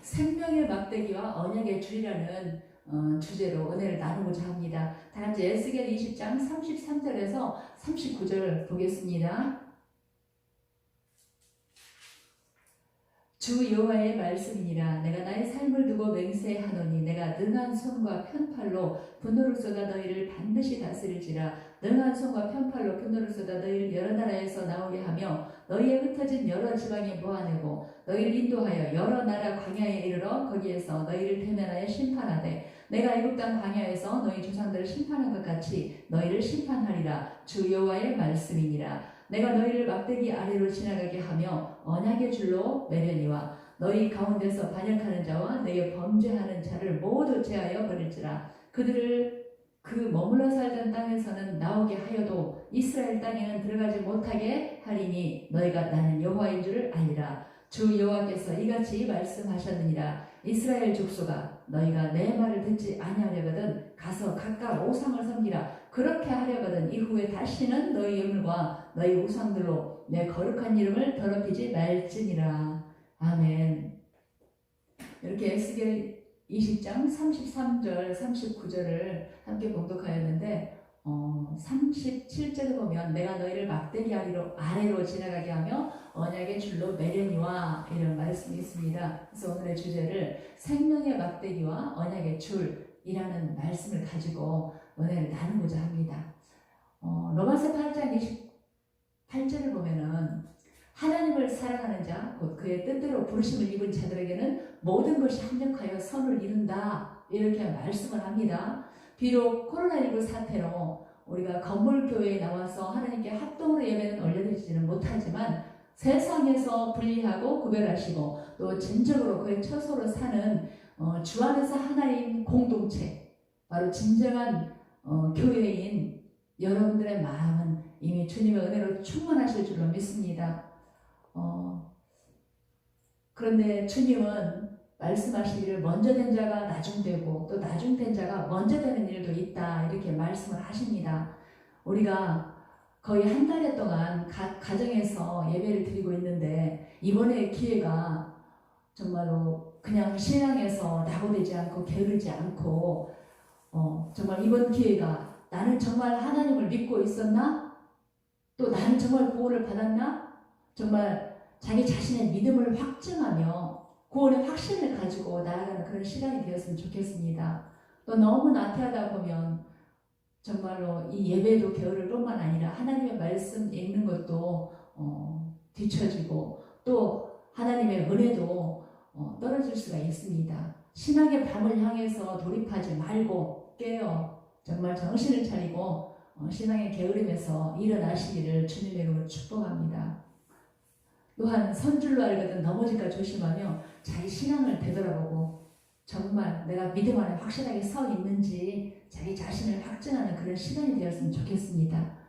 생명의 막대기와 언약의 줄이라는 주제로 은혜를 나누고자 합니다. 다같이 에스겔 20장 33절에서 39절 보겠습니다. 주 여호와의 말씀이니라. 내가 나의 삶을 두고 맹세하노니 내가 능한 손과 편팔로 분노를 쏟아 너희를 반드시 다스릴지라. 능한 손과 편팔로 분노를 쏟아 너희를 여러 나라에서 나오게 하며 너희의 흩어진 여러 지방에 모아내고 너희를 인도하여 여러 나라 광야에 이르러 거기에서 너희를 대면하여 심판하되 내가 애굽 땅 광야에서 너희 조상들을 심판한 것 같이 너희를 심판하리라. 주 여호와의 말씀이니라. 내가 너희를 막대기 아래로 지나가게 하며 언약의 줄로 매려니와 너희 가운데서 반역하는 자와 너희 범죄하는 자를 모두 제하여 버릴지라. 그들을 그 머물러 살던 땅에서는 나오게 하여도 이스라엘 땅에는 들어가지 못하게 하리니 너희가 나는 여호와인 줄을 알리라. 주 여호와께서 이같이 말씀하셨느니라. 이스라엘 족속아, 너희가 내 말을 듣지 아니하려거든 가서 각각 우상을 섬기라. 그렇게 하려거든 이후에 다시는 너희 예물과 너희 우상들로 내 거룩한 이름을 더럽히지 말지니라. 아멘. 이렇게 에스겔 20장 33절 39절을 함께 봉독하였는데 37절을 보면 내가 너희를 막대기 아래로 지나가게 하며 언약의 줄로 매려니와 이런 말씀이 있습니다. 그래서 오늘의 주제를 생명의 막대기와 언약의 줄이라는 말씀을 가지고 은혜를 나누고자 합니다. 로마서 8장 28절을 보면은 하나님을 사랑하는 자, 곧 그의 뜻대로 부르심을 입은 자들에게는 모든 것이 합력하여 선을 이룬다. 이렇게 말씀을 합니다. 비록 코로나19 사태로 우리가 건물교회에 나와서 하나님께 합동으로 예배는 올려드리지는 못하지만 세상에서 분리하고 구별하시고 또 진정으로 그의 처소로 사는 주 안에서 하나님 공동체, 바로 진정한 교회인 여러분들의 마음은 이미 주님의 은혜로 충만하실 줄로 믿습니다. 그런데 주님은 말씀하시기를 먼저 된 자가 나중되고 또 나중된 자가 먼저 되는 일도 있다, 이렇게 말씀을 하십니다. 우리가 거의 한 달 동안 각 가정에서 예배를 드리고 있는데 이번에 기회가 정말로 그냥 신앙에서 낙오되지 않고 게으르지 않고 정말 이번 기회가 나는 정말 하나님을 믿고 있었나? 또 나는 정말 구원을 받았나? 정말 자기 자신의 믿음을 확증하며 구원의 확신을 가지고 나아가는 그런 시간이 되었으면 좋겠습니다. 또 너무 나태하다 보면 정말로 이 예배도 게으를 뿐만 아니라 하나님의 말씀 읽는 것도 뒤처지고 또 하나님의 은혜도 떨어질 수가 있습니다. 신앙의 밤을 향해서 돌입하지 말고 깨어 정말 정신을 차리고 신앙의 게으름에서 일어나시기를 주님의 이름으로 축복합니다. 또한 선줄로 알거든 넘어질까 조심하며 자기 신앙을 되돌아보고 정말 내가 믿음 안에 확실하게 서 있는지 자기 자신을 확증하는 그런 시간이 되었으면 좋겠습니다.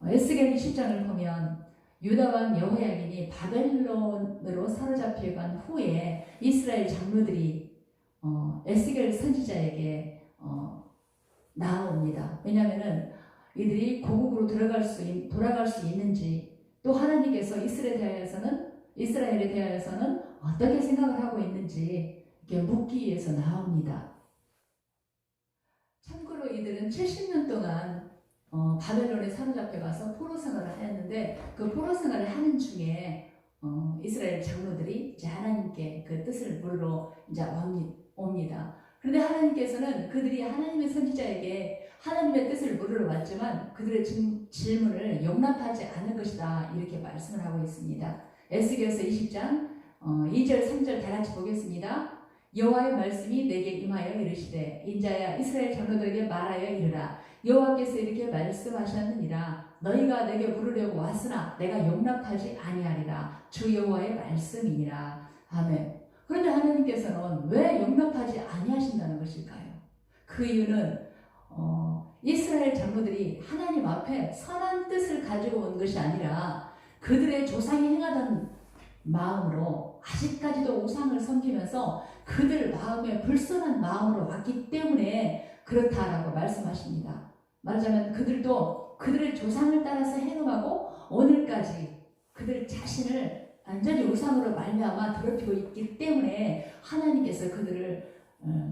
에스겔 20장을 보면 유다 왕 여호야긴이 바벨론으로 사로잡혀간 후에 이스라엘 장로들이 에스겔 선지자에게 나아옵니다. 왜냐하면은 이들이 고국으로 돌아갈 수 있는지, 또 하나님께서 이스라엘에 대하여서는 어떻게 생각을 하고 있는지 이렇게 묻기 위해서 나옵니다. 참고로 이들은 70년 동안 바벨론에 사로잡혀 가서 포로 생활을 하였는데, 그 포로 생활을 하는 중에 이스라엘 장로들이 이제 하나님께 그 뜻을 물으러 이제 옵니다. 그런데 하나님께서는 그들이 하나님의 선지자에게 하나님의 뜻을 물으러 왔지만 그들의 질문을 용납하지 않을 것이다, 이렇게 말씀을 하고 있습니다. 에스겔서 20장 2절 3절 다 같이 보겠습니다. 여호와의 말씀이 내게 임하여 이르시되 인자야 이스라엘 장로들에게 말하여 이르라. 여호와께서 이렇게 말씀하셨느니라. 너희가 내게 물으려고 왔으나 내가 용납하지 아니하리라. 주 여호와의 말씀이니라. 아멘. 그런데 하나님께서는 왜 용납하지 아니하신다는 것일까요? 그 이유는 이스라엘 장로들이 하나님 앞에 선한 뜻을 가지고 온 것이 아니라 그들의 조상이 행하던 마음으로 아직까지도 우상을 섬기면서 그들 마음에 불선한 마음으로 왔기 때문에 그렇다라고 말씀하십니다. 말하자면 그들도 그들의 조상을 따라서 행음하고 오늘까지 그들 자신을 완전히 우상으로 말미암아 더럽히고 있기 때문에 하나님께서 그들을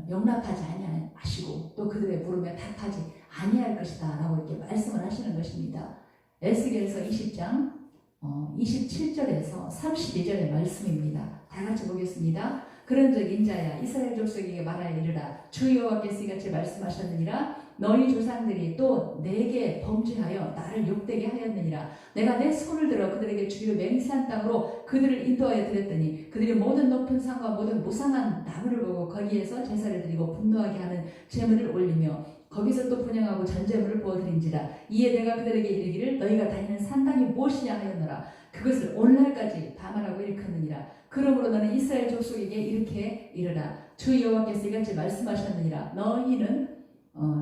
용납하지 아니하시고 또 그들의 물음에 답하지 아니할 것이다 라고 이렇게 말씀을 하시는 것입니다. 에스겔서 20장 27절에서 32절의 말씀입니다. 다 같이 보겠습니다. 그런즉 인자야 이스라엘 족속에게 말하여 이르라. 주 여호와께서 이같이 말씀하셨느니라. 너희 조상들이 또 내게 범죄하여 나를 욕되게 하였느니라. 내가 내 손을 들어 그들에게 주기로 맹세한 땅으로 그들을 인도하여 드렸더니 그들이 모든 높은 산과 모든 무상한 나무를 보고 거기에서 제사를 드리고 분노하게 하는 제물을 올리며 거기서 또 분향하고 전제물을 부어드린지라. 이에 내가 그들에게 이르기를 너희가 다니는 산당이 무엇이냐 하였노라. 그것을 오늘날까지 밤하라고 일컫느니라. 그러므로 너는 이스라엘 족속에게 이렇게 이르라. 주 여호와께서 이같이 말씀하셨느니라.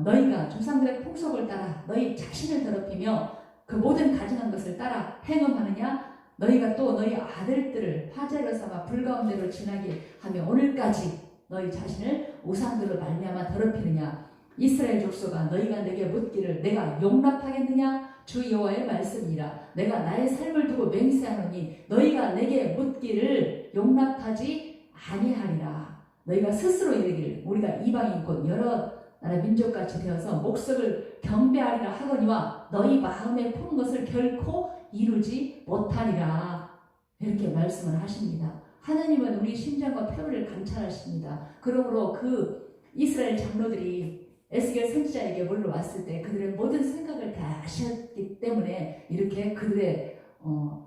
너희가 조상들의 풍속을 따라 너희 자신을 더럽히며 그 모든 가증한 것을 따라 행음하느냐? 너희가 또 너희 아들들을 화제로 삼아 불가운데로 지나게 하며 오늘까지 너희 자신을 우상들로 말미암아 더럽히느냐? 이스라엘 족속아 너희가 내게 묻기를 내가 용납하겠느냐? 주 여호와의 말씀이라. 내가 나의 삶을 두고 맹세하노니 너희가 내게 묻기를 용납하지 아니하리라. 너희가 스스로 이르기를 우리가 이방인 곧 여러 나라 민족같이 되어서 목석을 경배하리라 하거니와 너희 마음에 푼 것을 결코 이루지 못하리라. 이렇게 말씀을 하십니다. 하나님은 우리 심장과 표를 감찰하십니다. 그러므로 그 이스라엘 장로들이 에스겔 선지자에게 물러왔을 때 그들의 모든 생각을 다 아셨기 때문에 이렇게 그들의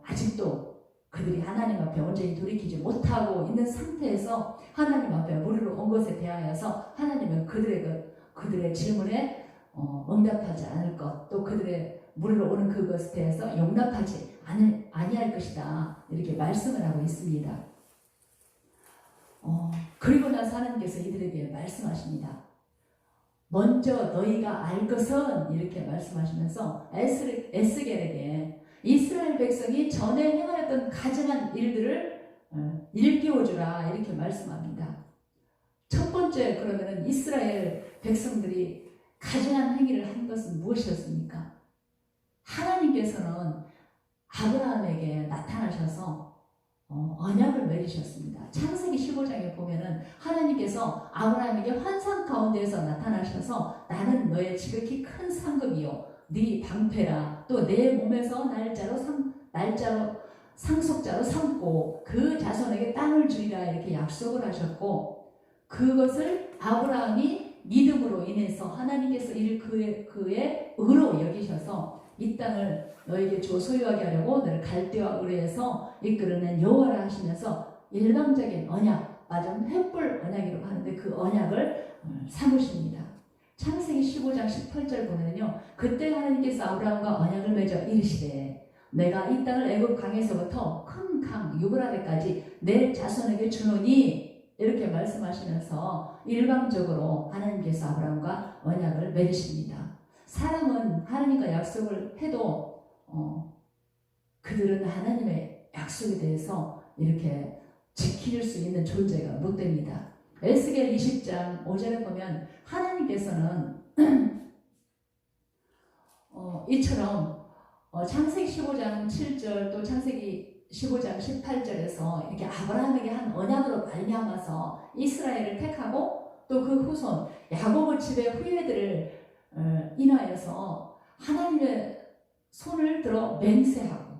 아직도 그들이 하나님 앞에 온전히 돌이키지 못하고 있는 상태에서 하나님 앞에 물으러 온 것에 대하여서 하나님은 그들의 질문에 응답하지 않을 것, 또 그들의 물으러 오는 그것에 대해서 용납하지 아니할 것이다, 이렇게 말씀을 하고 있습니다. 그리고 나서 하나님께서 이들에게 말씀하십니다. 먼저 너희가 알 것은, 이렇게 말씀하시면서 에스겔에게 이스라엘 백성이 전에 행하였던 가증한 일들을 일깨워주라, 이렇게 말씀합니다. 첫 번째, 그러면은 이스라엘 백성들이 가증한 행위를 한 것은 무엇이었습니까? 하나님께서는 아브라함에게 나타나셔서 언약을 맺으셨습니다. 창세기 15장에 보면은 하나님께서 아브라함에게 환상 가운데에서 나타나셔서 나는 너의 지극히 큰 상급이요 네 방패라, 또 내 몸에서 날짜로 상속자로 삼고 그 자손에게 땅을 주리라, 이렇게 약속을 하셨고, 그것을 아브라함이 믿음으로 인해서 하나님께서 이를 그의 의로 여기셔서 이 땅을 너에게 줘 소유하게 하려고 너를 갈대와 우르에서 이끌어낸 여호와라 하시면서 일방적인 언약, 맞은 횃불 언약이라고 하는데 그 언약을 삼으십니다. 창세기 15장 18절 보면요, 그때 하나님께서 아브라함과 언약을 맺어 이르시되 내가 이 땅을 애굽 강에서부터 큰 강 유브라데까지 내 자손에게 주노니, 이렇게 말씀하시면서 일방적으로 하나님께서 아브라함과 언약을 맺으십니다. 사람은 하나님과 약속을 해도 그들은 하나님의 약속에 대해서 이렇게 지킬 수 있는 존재가 못 됩니다. 에스겔 20장 5절에 보면 하나님께서는 이처럼 창세기 15장 7절 또 창세기 15장 18절에서 이렇게 아브라함에게 한 언약으로 말미암아서 이스라엘을 택하고 또 그 후손 야고보 집의 후예들을 인하여서 하나님의 손을 들어 맹세하고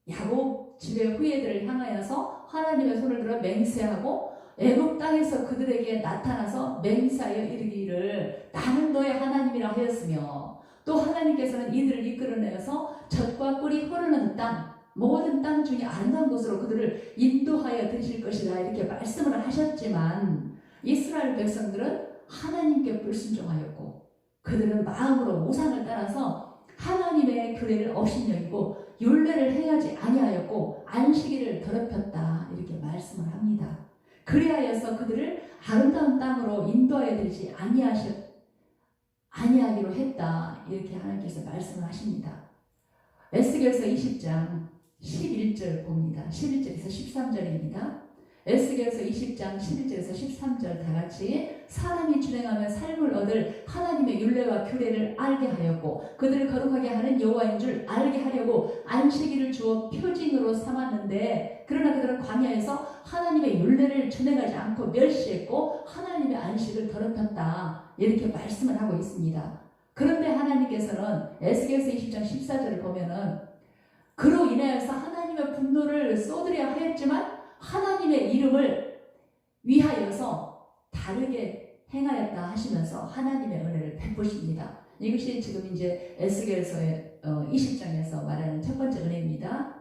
야곱 집의 후예들을 향하여서 하나님의 손을 들어 맹세하고 애굽 땅에서 그들에게 나타나서 맹세하여 이르기를 나는 너의 하나님이라 하였으며 또 하나님께서는 이들을 이끌어내어서 젖과 꿀이 흐르는 땅 모든 땅 중에 아름다운 곳으로 그들을 인도하여 드실 것이다 이렇게 말씀을 하셨지만 이스라엘 백성들은 하나님께 불순종하였고 그들은 마음으로 우상을 따라서 하나님의 규례를 업신여기고 율례를 행하지 아니하였고 안식일을 더럽혔다 이렇게 말씀을 합니다. 그리하여서 그들을 아름다운 땅으로 인도하여 드리지 아니하기로 했다 이렇게 하나님께서 말씀을 하십니다. 에스겔서 20장 11절 봅니다. 11절에서 13절입니다. 에스겔서 20장 11절에서 13절 다같이 사람이 준행하며 삶을 얻을 하나님의 율례와 규례를 알게 하였고 그들을 거룩하게 하는 여호와인 줄 알게 하려고 안식일을 주어 표징으로 삼았는데 그러나 그들은 광야에서 하나님의 율례를 준행하지 않고 멸시했고 하나님의 안식을 더럽혔다 이렇게 말씀을 하고 있습니다. 그런데 하나님께서는 에스겔서 20장 14절을 보면은 그로 인하여서 하나님의 분노를 쏟으려 하였지만 하나님의 이름을 위하여서 다르게 행하였다 하시면서 하나님의 은혜를 베푸십니다. 이것이 지금 이제 에스겔서의 20장에서 말하는 첫 번째 은혜입니다.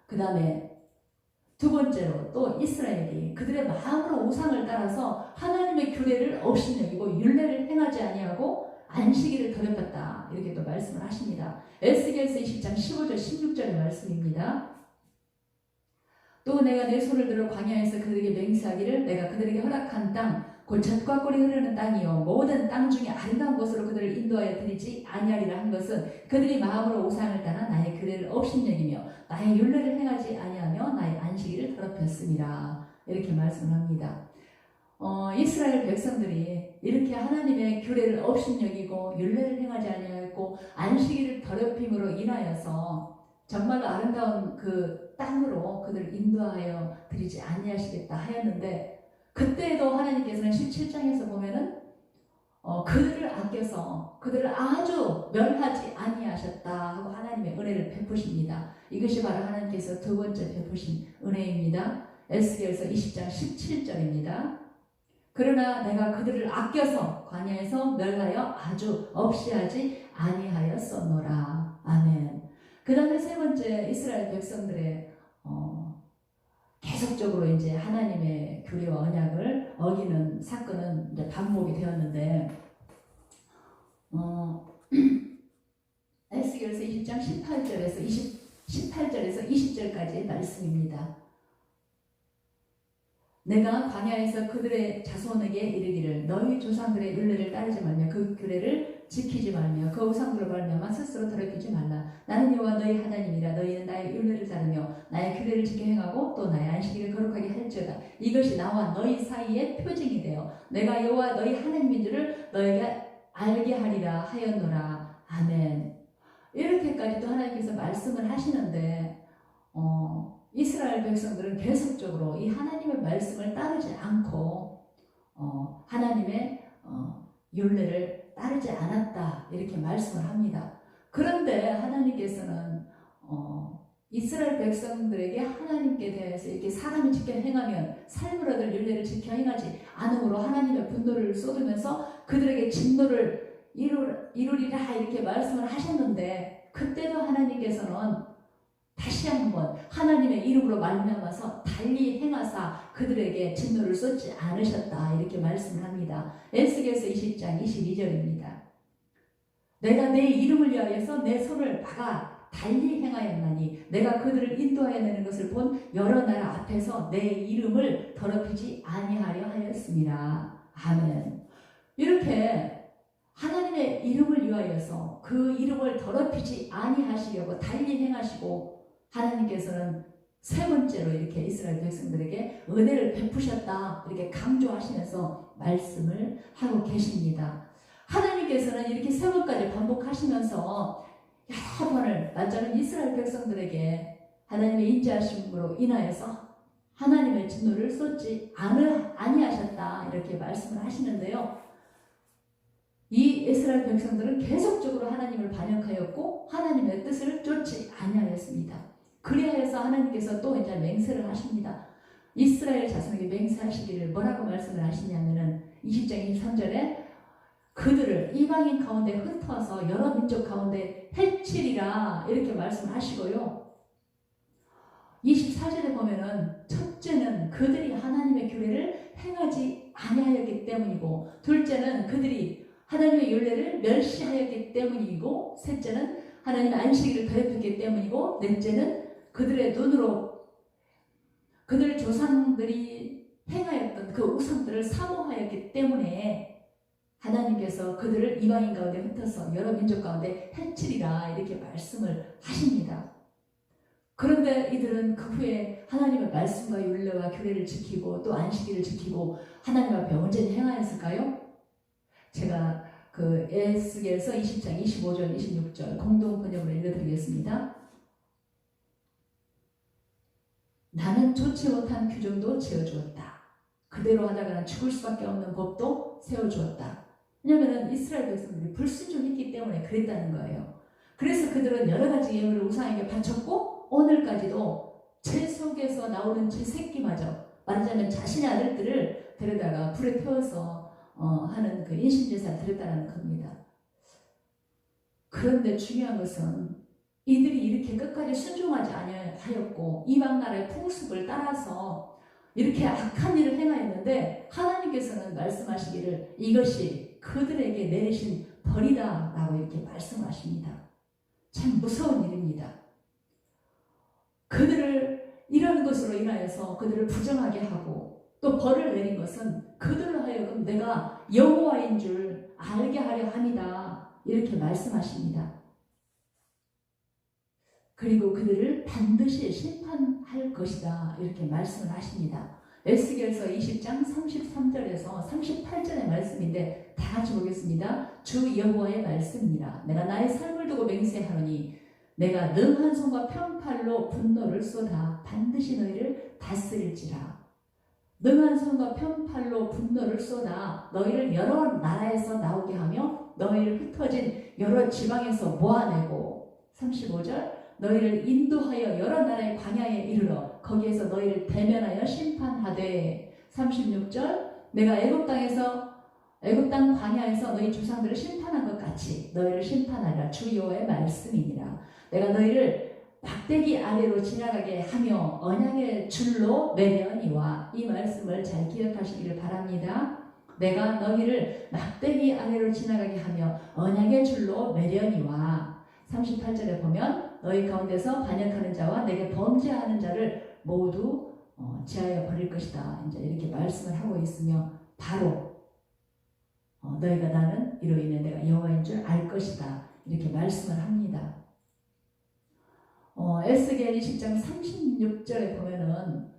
그 다음에 두 번째로 또 이스라엘이 그들의 마음으로 우상을 따라서 하나님의 규례를 업신여기고 율례를 행하지 아니하고 안식일을 더럽혔다 이렇게 또 말씀을 하십니다. 에스겔서 20장 15절 16절의 말씀입니다. 또 내가 내 손을 들어 광야에서 그들에게 맹세하기를 내가 그들에게 허락한 땅 곧 젖과 꿀이 흐르는 땅이요 모든 땅 중에 아름다운 곳으로 그들을 인도하여 드리지 아니하리라 한 것은 그들이 마음으로 우상을 따라 나의 규례를 업신여기며 나의 율례를 행하지 아니하며 나의 안식일을 더럽혔음이라 이렇게 말씀을 합니다. 이스라엘 백성들이 이렇게 하나님의 규례를 업신여기고 율례를 행하지 아니하였고 안식일을 더럽힘으로 인하여서 정말로 아름다운 그 땅으로 그들을 인도하여 드리지 아니하시겠다 하였는데 그때도 하나님께서는 17장에서 보면은 그들을 아껴서 그들을 아주 멸하지 아니하셨다 하고 하나님의 은혜를 베푸십니다. 이것이 바로 하나님께서 두 번째 베푸신 은혜입니다. 에스겔서 20장 17절입니다. 그러나 내가 그들을 아껴서 광야에서 멸하여 아주 없이 하지 아니하였었노라. 아멘. 그 다음에 세 번째 이스라엘 백성들의 계속적으로 이제 하나님의 규례와 언약을 어기는 사건은 이제 반복이 되었는데 에스겔서 20장 18절에서 20절까지 말씀입니다. 내가 광야에서 그들의 자손에게 이르기를 너희 조상들의 율례를 따르지 말며 그 규례를 지키지 말며 그 우상들을 말미암아 스스로 더럽히지 말라. 나는 여호와 너희 하나님이라. 너희는 나의 율례를 따르며 나의 규례를 지켜 행하고 또 나의 안식일을 거룩하게 할지어다. 이것이 나와 너희 사이에 표징이 되어 내가 여호와 너희 하나님인 줄을 너희가 알게 하리라 하였노라. 아멘. 이렇게까지도 하나님께서 말씀을 하시는데 이스라엘 백성들은 계속적으로 이 하나님의 말씀을 따르지 않고 하나님의 율례를 따르지 않았다 이렇게 말씀을 합니다. 그런데 하나님께서는 이스라엘 백성들에게 하나님께 대해서 이렇게 사람이 지켜 행하면 삶을 얻을 율례를 지켜 행하지 않으므로 하나님의 분노를 쏟으면서 그들에게 진노를 이루리라 이렇게 말씀을 하셨는데 그때도 하나님께서는 다시 한번 하나님의 이름으로 말미암아서 달리 행하사 그들에게 진노를 쏟지 않으셨다 이렇게 말씀을 합니다. 에스겔서 20장 22절입니다. 내가 내 이름을 위하여서 내 손을 박아 달리 행하였나니 내가 그들을 인도하여 내는 것을 본 여러 나라 앞에서 내 이름을 더럽히지 아니하려 하겠습니다. 아멘. 이렇게 하나님의 이름을 위하여서 그 이름을 더럽히지 아니하시려고 달리 행하시고 하나님께서는 세 번째로 이렇게 이스라엘 백성들에게 은혜를 베푸셨다 이렇게 강조하시면서 말씀을 하고 계십니다. 하나님께서는 이렇게 세 번까지 반복하시면서 여러 번을 남자는 이스라엘 백성들에게 하나님의 인자하심으로 인하여서 하나님의 진노를 쏟지 아니하셨다 이렇게 말씀을 하시는데요. 이 이스라엘 백성들은 계속적으로 하나님을 반역하였고 하나님의 뜻을 쫓지 아니하였습니다. 그리하여서 하나님께서 또 이제 맹세를 하십니다. 이스라엘 자손에게 맹세하시기를 뭐라고 말씀을 하시냐면은 20장 23절에 그들을 이방인 가운데 흩어서 여러 민족 가운데 해치리라 이렇게 말씀하시고요. 24절에 보면은 첫째는 그들이 하나님의 규례를 행하지 아니하였기 때문이고 둘째는 그들이 하나님의 율례를 멸시하였기 때문이고 셋째는 하나님의 안식일을 더럽혔기 때문이고 넷째는 그들의 눈으로 그들 조상들이 행하였던 그 우상들을 사모하였기 때문에 하나님께서 그들을 이방인 가운데 흩어서 여러 민족 가운데 해치리라 이렇게 말씀을 하십니다. 그런데 이들은 그 후에 하나님의 말씀과 율례와 규례를 지키고 또 안식일을 지키고 하나님 앞에 온전히 행하였을까요? 제가 그 에스겔서 20장 25절 26절 공동 번역으로 읽어드리겠습니다. 나는 좋지 못한 규정도 지어주었다. 그대로 하다가는 죽을 수밖에 없는 법도 세워주었다. 왜냐하면 이스라엘 백성들이 불순종했기 때문에 그랬다는 거예요. 그래서 그들은 여러 가지 예물을 우상에게 바쳤고 오늘까지도 제 속에서 나오는 제 새끼마저 말하자면 자신의 아들들을 데려다가 불에 태워서 하는 그 인신제사를 드렸다는 겁니다. 그런데 중요한 것은 이들이 이렇게 끝까지 순종하지 아니하였고 이방 나라의 풍습을 따라서 이렇게 악한 일을 행하였는데 하나님께서는 말씀하시기를 이것이 그들에게 내리신 벌이다 라고 이렇게 말씀하십니다. 참 무서운 일입니다. 그들을 이런 것으로 인하여서 그들을 부정하게 하고 또 벌을 내린 것은 그들로 하여금 내가 여호와인 줄 알게 하려 함이다 이렇게 말씀하십니다. 그리고 그들을 반드시 심판할 것이다 이렇게 말씀을 하십니다. 에스겔서 20장 33절에서 38절의 말씀인데 다 같이 보겠습니다. 주 여호와의 말씀이라 내가 나의 삶을 두고 맹세하노니 내가 능한 손과 편팔로 분노를 쏟아 반드시 너희를 다스릴지라. 능한 손과 편팔로 분노를 쏟아 너희를 여러 나라에서 나오게 하며 너희를 흩어진 여러 지방에서 모아내고 35절 너희를 인도하여 여러 나라의 광야에 이르러 거기에서 너희를 대면하여 심판하되 36절 내가 애굽 땅 광야에서 너희 조상들을 심판한 것 같이 너희를 심판하리라 주 여호와의 말씀이니라. 내가 너희를 막대기 아래로 지나가게 하며 언약의 줄로 매려니와 이 말씀을 잘 기억하시기를 바랍니다. 내가 너희를 막대기 아래로 지나가게 하며 언약의 줄로 매려니와 38절에 보면 너희 가운데서 반역하는 자와 내게 범죄하는 자를 모두 제하여 버릴 것이다. 이제 이렇게 말씀을 하고 있으며 바로 너희가 나는 이로 인해 내가 여호와인 줄 알 것이다. 이렇게 말씀을 합니다. 에스겔 20장 36절에 보면은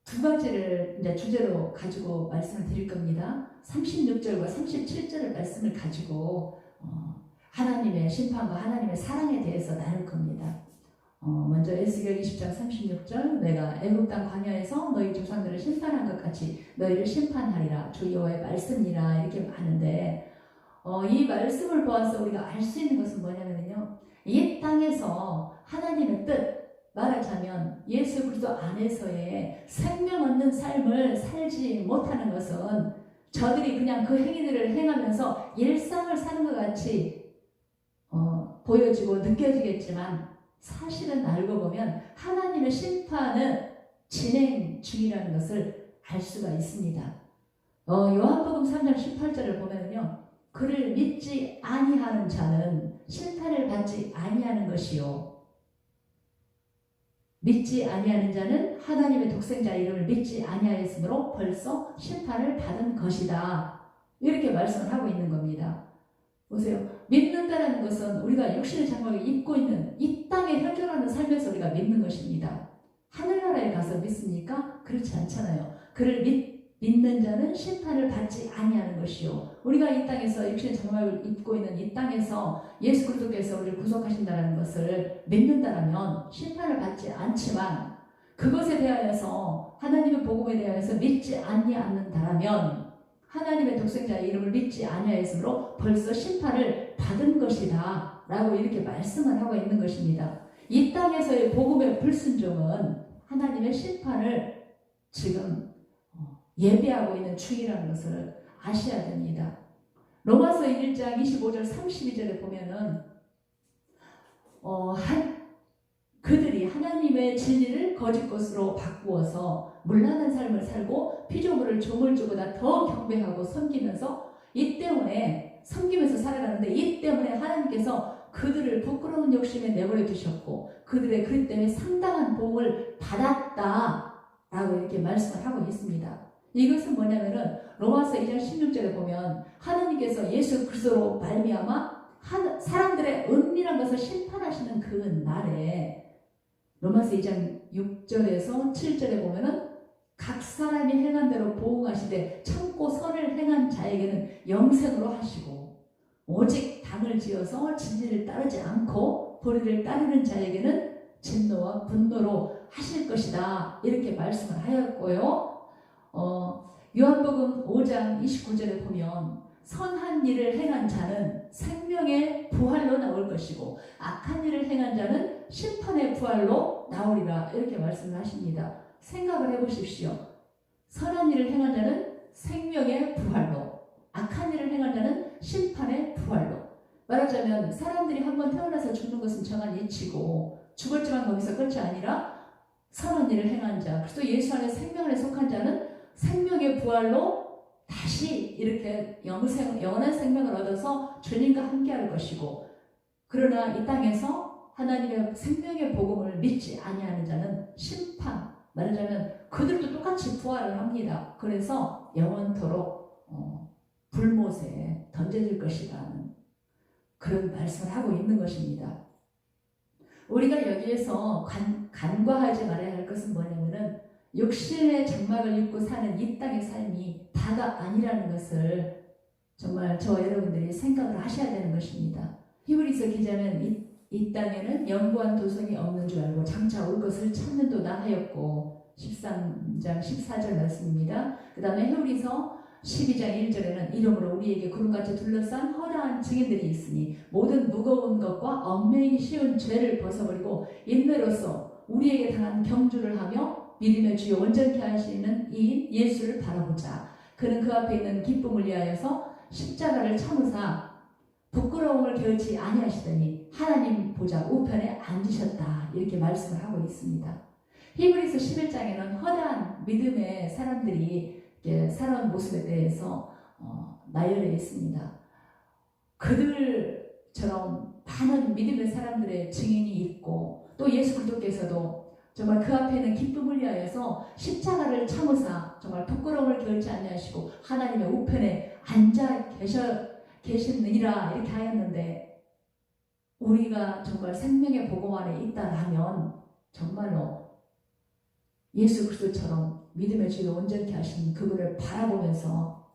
두 가지를 이제 주제로 가지고 말씀을 드릴 겁니다. 36절과 37절의 말씀을 가지고 하나님의 심판과 하나님의 사랑에 대해서 나눌 겁니다. 먼저 에스겔 20장 36절 내가 애굽 땅 광야에서 너희 조상들을 심판한 것 같이 너희를 심판하리라 주 여호와의 말씀이라 이렇게 하는데 이 말씀을 보아서 우리가 알 수 있는 것은 뭐냐면요. 이 땅에서 하나님의 뜻 말하자면 예수 그리스도 안에서의 생명 얻는 삶을 살지 못하는 것은 저들이 그냥 그 행위들을 행하면서 일상을 사는 것 같이 보여지고 느껴지겠지만 사실은 알고 보면 하나님의 심판은 진행 중이라는 것을 알 수가 있습니다. 요한복음 3장 18절을 보면요. 그를 믿지 아니하는 자는 심판을 받지 아니하는 것이요 믿지 아니하는 자는 하나님의 독생자 이름을 믿지 아니하였으므로 벌써 심판을 받은 것이다. 이렇게 말씀을 하고 있는 겁니다. 보세요. 믿는다는 것은 우리가 육신의 장막을 입고 있는 이 땅에 현존하는 삶에서 우리가 믿는 것입니다. 하늘나라에 가서 믿습니까? 그렇지 않잖아요. 그를 믿는 자는 심판을 받지 아니하는 것이요. 우리가 이 땅에서 육신의 장막을 입고 있는 이 땅에서 예수 그리스도께서 우리를 구속하신다는 것을 믿는다면 심판을 받지 않지만 그것에 대하여서 하나님의 복음에 대하여서 믿지 아니하는다라면 하나님의 독생자의 이름을 믿지 아니하였으므로 벌써 심판을 받은 것이다 라고 이렇게 말씀을 하고 있는 것입니다. 이 땅에서의 복음의 불순종은 하나님의 심판을 지금 예배하고 있는 중이라는 것을 아셔야 됩니다. 로마서 1장 25절 32절에 보면은 그들이 하나님의 진리를 거짓 것으로 바꾸어서 문란한 삶을 살고 피조물을 종을 주보다 더 경배하고 섬기면서 섬기면서 살아가는데 이 때문에 하나님께서 그들을 부끄러운 욕심에 내버려 두셨고 그들의 그 때문에 상당한 복을 받았다라고 이렇게 말씀을 하고 있습니다. 이것은 뭐냐면은 로마서 2장 16절에 보면 하나님께서 예수 그리스도로 말미암아 사람들의 은밀한 것을 심판하시는 그 날에 로마서 2장 6절에서 7절에 보면은 각 사람이 행한 대로 보응하시되 참고 선을 행한 자에게는 영생으로 하시고 오직 당을 지어서 진리를 따르지 않고 불의를 따르는 자에게는 진노와 분노로 하실 것이다 이렇게 말씀을 하였고요. 요한복음 5장 29절에 보면 선한 일을 행한 자는 생명의 부활로 나올 것이고 악한 일을 행한 자는 심판의 부활로 나오리라 이렇게 말씀을 하십니다. 생각을 해보십시오. 선한 일을 행한 자는 생명의 부활로 악한 일을 행한 자는 심판의 부활로 말하자면 사람들이 한번 태어나서 죽는 것은 정한 이치고 죽었지만 거기서 끝이 아니라 선한 일을 행한 자 그리스도 예수 안에 생명에 속한 자는 생명의 부활로 다시 이렇게 영원한 생명을 얻어서 주님과 함께할 것이고 그러나 이 땅에서 하나님의 생명의 복음을 믿지 아니하는 자는 심판 말하자면 그들도 똑같이 부활을 합니다. 그래서 영원토록 불못에 던져질 것이라는 그런 말씀을 하고 있는 것입니다. 우리가 여기에서 간과하지 말아야 할 것은 뭐냐면은 육신의 장막을 입고 사는 이 땅의 삶이 다가 아니라는 것을 정말 저 여러분들이 생각을 하셔야 되는 것입니다. 히브리서 기자는 이 땅에는 영구한 도성이 없는 줄 알고 장차 올 것을 찾는 도다 하였고 13장 14절 말씀입니다. 그 다음에 히브리서 12장 1절에는 이러므로 우리에게 구름같이 둘러싼 허다한 증인들이 있으니 모든 무거운 것과 얽매이기 쉬운 죄를 벗어버리고 인내로서 우리에게 당한 경주를 하며 믿음의 주여 온전케 하시는 이 예수를 바라보자. 그는 그 앞에 있는 기쁨을 위하여서 십자가를 참으사 부끄러움을 겨치 아니하시더니 하나님 보좌 우편에 앉으셨다. 이렇게 말씀을 하고 있습니다. 히브리서 11장에는 허다한 믿음의 사람들이 살아온 모습에 대해서 나열해 있습니다. 그들처럼 많은 믿음의 사람들의 증인이 있고 또 예수 그리스도께서도 정말 그 앞에는 기쁨을 위하여서 십자가를 참으사 정말 부끄러움을 겨치 아니하시고 하나님의 우편에 앉아 계시느니라 이렇게 하였는데 우리가 정말 생명의 복음 안에 있다라면 정말로 예수 그리스도처럼 믿음의 주를 온전케 하신 그분을 바라보면서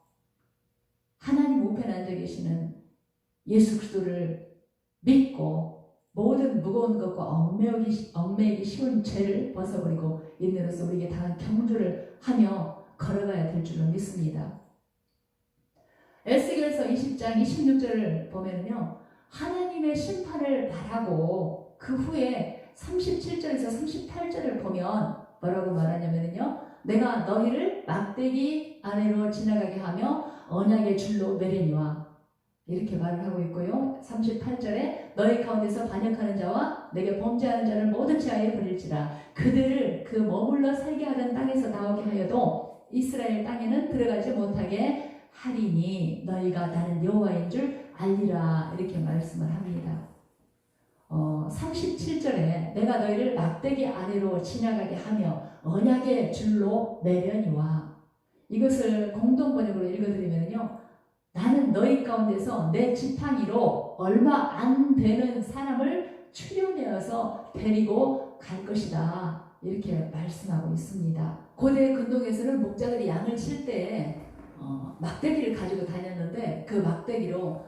하나님 우편에 앉아 계시는 예수 그리스도를 믿고 모든 무거운 것과 얽매이기 쉬운 죄를 벗어버리고 인내로서 우리에게 당한 경주를 하며 걸어가야 될 줄로 믿습니다. 에스겔서 20장 26절을 보면요 하나님의 심판을 말하고 그 후에 37절에서 38절을 보면 뭐라고 말하냐면요 내가 너희를 막대기 아래로 지나가게 하며 언약의 줄로 매리니와 이렇게 말을 하고 있고요. 38절에 너희 가운데서 반역하는 자와 내게 범죄하는 자를 모든 지하에 버릴지라 그들을 그 머물러 살게 하던 땅에서 나오게 하여도 이스라엘 땅에는 들어가지 못하게 하리니 너희가 나는 여호와인 줄 알리라 이렇게 말씀을 합니다. 37절에 내가 너희를 막대기 아래로 지나가게 하며 언약의 줄로 매려니와, 이것을 공동번역으로 읽어드리면요, 나는 너희 가운데서 내 지팡이로 얼마 안 되는 사람을 추려내어서 데리고 갈 것이다, 이렇게 말씀하고 있습니다. 고대 근동에서는 목자들이 양을 칠 때 막대기를 가지고 다녔는데 그 막대기로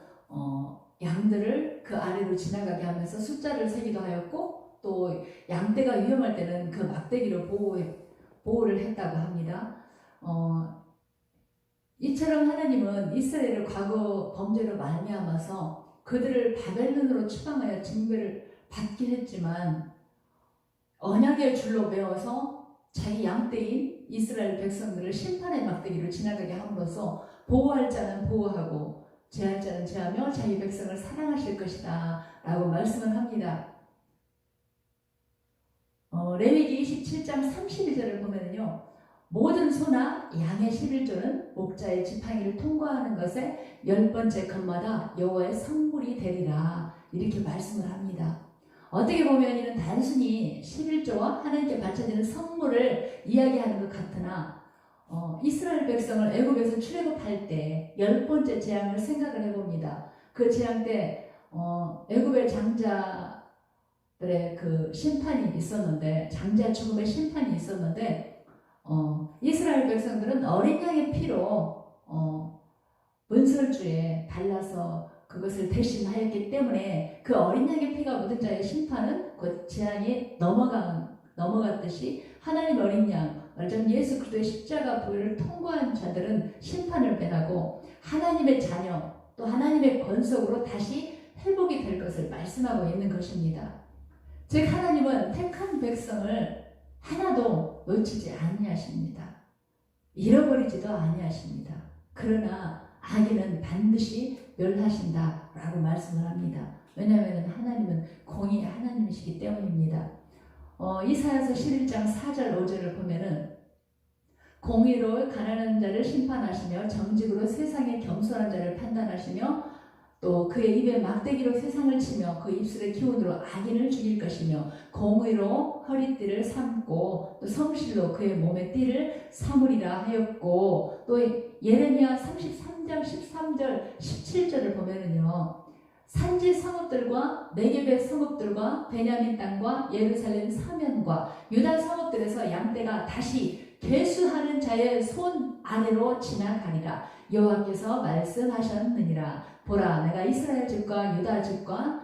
양들을 그 아래로 지나가게 하면서 숫자를 세기도 하였고, 또 양떼가 위험할 때는 그 막대기로 보호를 했다고 합니다. 이처럼 하나님은 이스라엘을 과거 범죄로 말미암아서 그들을 바벨론으로 추방하여 징벌을 받게 했지만 언약의 줄로 메어서 자기 양떼인 이스라엘 백성들을 심판의 막대기로 지나가게 함으로써 보호할 자는 보호하고 제할 자는 제하며 자기 백성을 사랑하실 것이다 라고 말씀을 합니다. 레위기 27장 32절을 보면요, 모든 소나 양의 11조는 목자의 지팡이를 통과하는 것에 10번째 것마다 여호와의 성물이 되리라, 이렇게 말씀을 합니다. 어떻게 보면 이는 단순히 11조와 하나님께 바쳐지는 성물을 이야기하는 것 같으나 이스라엘 백성을 애굽에서 출애굽할 때 10번째 재앙을 생각을 해봅니다. 그 재앙 때 애굽의 장자들의 그 심판이 있었는데, 장자 죽음의 심판이 있었는데 이스라엘 백성들은 어린 양의 피로 문설주에 발라서 그것을 대신하였기 때문에 그 어린 양의 피가 묻은 자의 심판은 그 재앙이 넘어갔듯이 하나님 어린 양, 말하자면 예수 그리스도의 십자가 보혈을 통과한 자들은 심판을 면하고 하나님의 자녀, 또 하나님의 권속으로 다시 회복이 될 것을 말씀하고 있는 것입니다. 즉 하나님은 택한 백성을 하나도 놓치지 아니하십니다. 잃어버리지도 아니하십니다. 그러나 악인은 반드시 멸하신다 라고 말씀을 합니다. 왜냐하면 하나님은 공의의 하나님이시기 때문입니다. 이사야서 11장 4절 5절을 보면은 공의로 가난한 자를 심판하시며 정직으로 세상의 겸손한 자를 판단하시며 또 그의 입에 막대기로 세상을 치며 그 입술의 기운으로 악인을 죽일 것이며 공의로 허리띠를 삼고 또 성실로 그의 몸의 띠를 삼으리라 하였고, 또 예레미야 33장 13절 17절을 보면은요, 산지 성읍들과 네겝의 성읍들과 베냐민 땅과 예루살렘 사면과 유다 성읍들에서 양떼가 다시 계수하는 자의 손 아래로 지나가리라 여호와께서 말씀하셨느니라. 보라, 내가 이스라엘 집과 유다 집과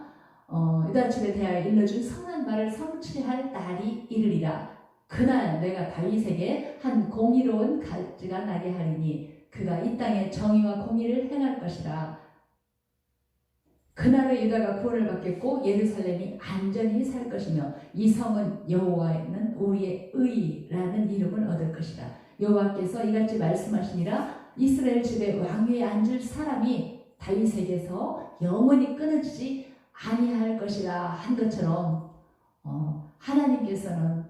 유다 집에 대하여 일러준 선한 말을 성취할 날이 이르리라. 그날 내가 다윗에게 한 공의로운 가지가 나게 하리니 그가 이 땅에 정의와 공의를 행할 것이라. 그날에 유다가 구원을 받겠고 예루살렘이 안전히 살 것이며 이 성은 여호와는 우리의 의라는 이름을 얻을 것이라. 여호와께서 이같이 말씀하시니라. 이스라엘 집에 왕위에 앉을 사람이 다윗에게서 영원히 끊어지지 아니할 것이라 한 것처럼 하나님께서는